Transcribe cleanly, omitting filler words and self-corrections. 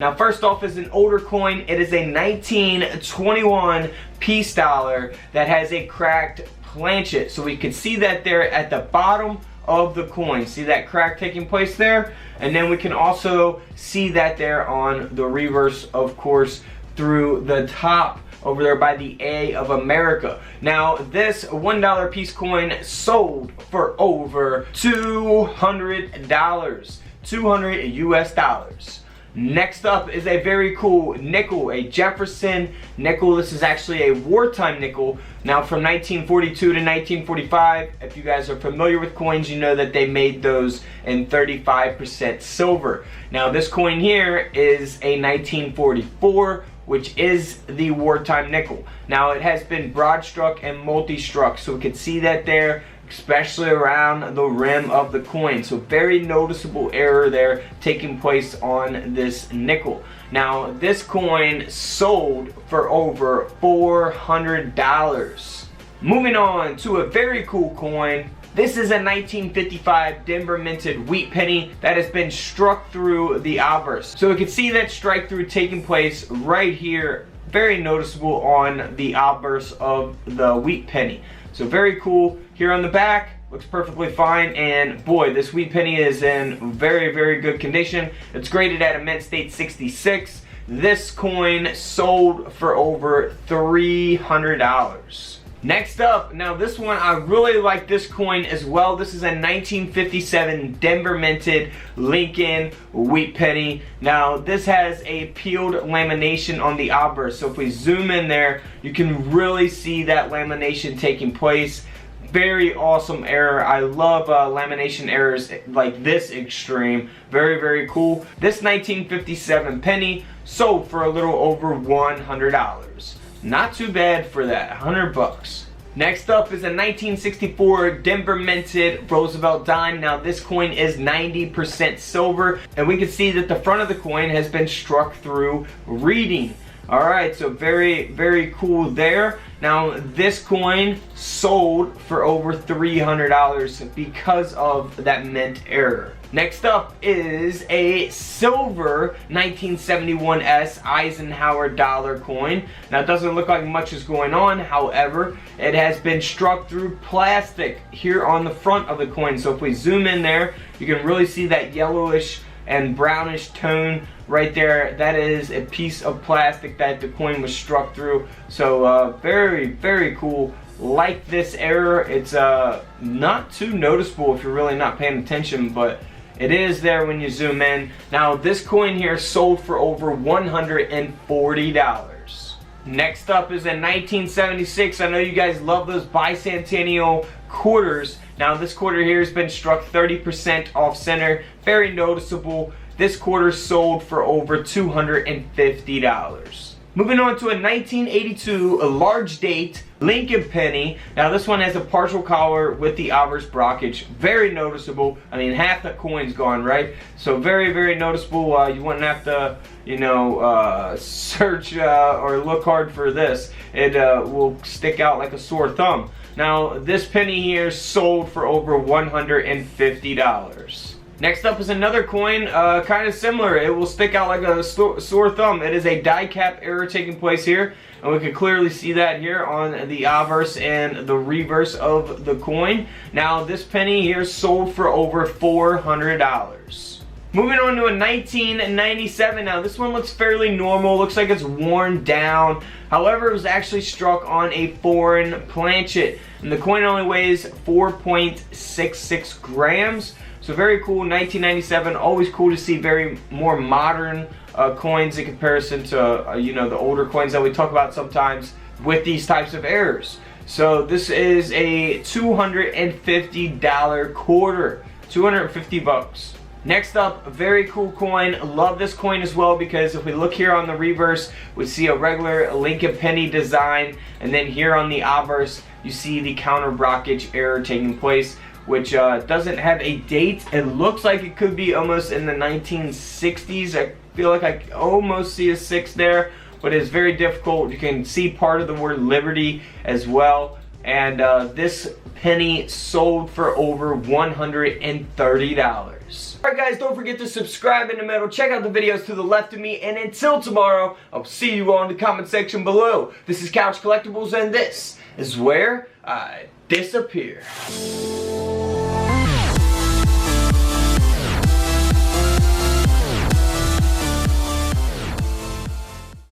Now first off is an older coin. It is a 1921 peace dollar that has a cracked planchet. So we can see that there at the bottom of the coin. See that crack taking place there? And then we can also see that there on the reverse, of course, through the top over there by the A of America. Now this $1 piece coin sold for over $200. 200 US dollars. Next up is a very cool nickel, a Jefferson nickel. This is actually a wartime nickel. Now from 1942 to 1945, if you guys are familiar with coins, you know that they made those in 35% silver. Now this coin here is a 1944, which is the wartime nickel. Now it has been broad struck and multi-struck, so we can see that there, especially around the rim of the coin. So very noticeable error there taking place on this nickel. Now this coin sold for over $400. Moving on to a very cool coin. This is a 1955 Denver minted wheat penny that has been struck through the obverse. So we can see that strike through taking place right here, very noticeable on the obverse of the wheat penny. So very cool. Here on the back, looks perfectly fine, and boy, this wheat penny is in very, very good condition. It's graded at a mint state 66. This coin sold for over $300. Next up, now this one, I really like this coin as well. This is a 1957 Denver minted Lincoln wheat penny. Now this has a peeled lamination on the obverse. So if we zoom in there, you can really see that lamination taking place. Very awesome error. I love lamination errors like this extreme. Very, very cool. This 1957 penny sold for a little over $100. Not too bad for that, 100 bucks. Next up is a 1964 Denver minted Roosevelt dime. Now this coin is 90% silver, and we can see that the front of the coin has been struck through reading. Alright, so very, very cool there. Now this coin sold for over $300 because of that mint error. Next up is a silver 1971S Eisenhower dollar coin. Now it doesn't look like much is going on, however, it has been struck through plastic here on the front of the coin. So if we zoom in there, you can really see that yellowish and brownish tone right there. That is a piece of plastic that the coin was struck through. So very, very cool. Like this error, it's not too noticeable if you're really not paying attention, but it is there when you zoom in. Now this coin here sold for over $140. Next up is a 1976. I know you guys love those bicentennial quarters. Now this quarter here has been struck 30% off center. Very noticeable. This quarter sold for over $250. Moving on to a 1982 large date Lincoln penny. Now this one has a partial collar with the obverse blockage. Very noticeable. I mean, half the coin's gone, right? So very, very noticeable. You wouldn't have to, you know, search or look hard for this. It will stick out like a sore thumb. Now this penny here sold for over $150. Next up is another coin, kind of similar. It will stick out like a sore thumb. It is a die cap error taking place here, and we can clearly see that here on the obverse and the reverse of the coin. Now this penny here sold for over $400. Moving on to a 1997. Now this one looks fairly normal. Looks like it's worn down. However, it was actually struck on a foreign planchet, and the coin only weighs 4.66 grams. So very cool, 1997. Always cool to see very more modern coins in comparison to you know, the older coins that we talk about sometimes with these types of errors. So this is a $250 quarter, 250 bucks. Next up, a very cool coin. Love this coin as well, because if we look here on the reverse, we see a regular Lincoln penny design, and then here on the obverse, you see the counter blockage error taking place, which doesn't have a date. It looks like it could be almost in the 1960s. I feel like I almost see a 6 there, but it's very difficult. You can see part of the word liberty as well. and this penny sold for over $130. Alright guys, don't forget to subscribe in the middle, check out the videos to the left of me, and until tomorrow, I'll see you all in the comment section below. This is Couch Collectibles, and this is where I disappear.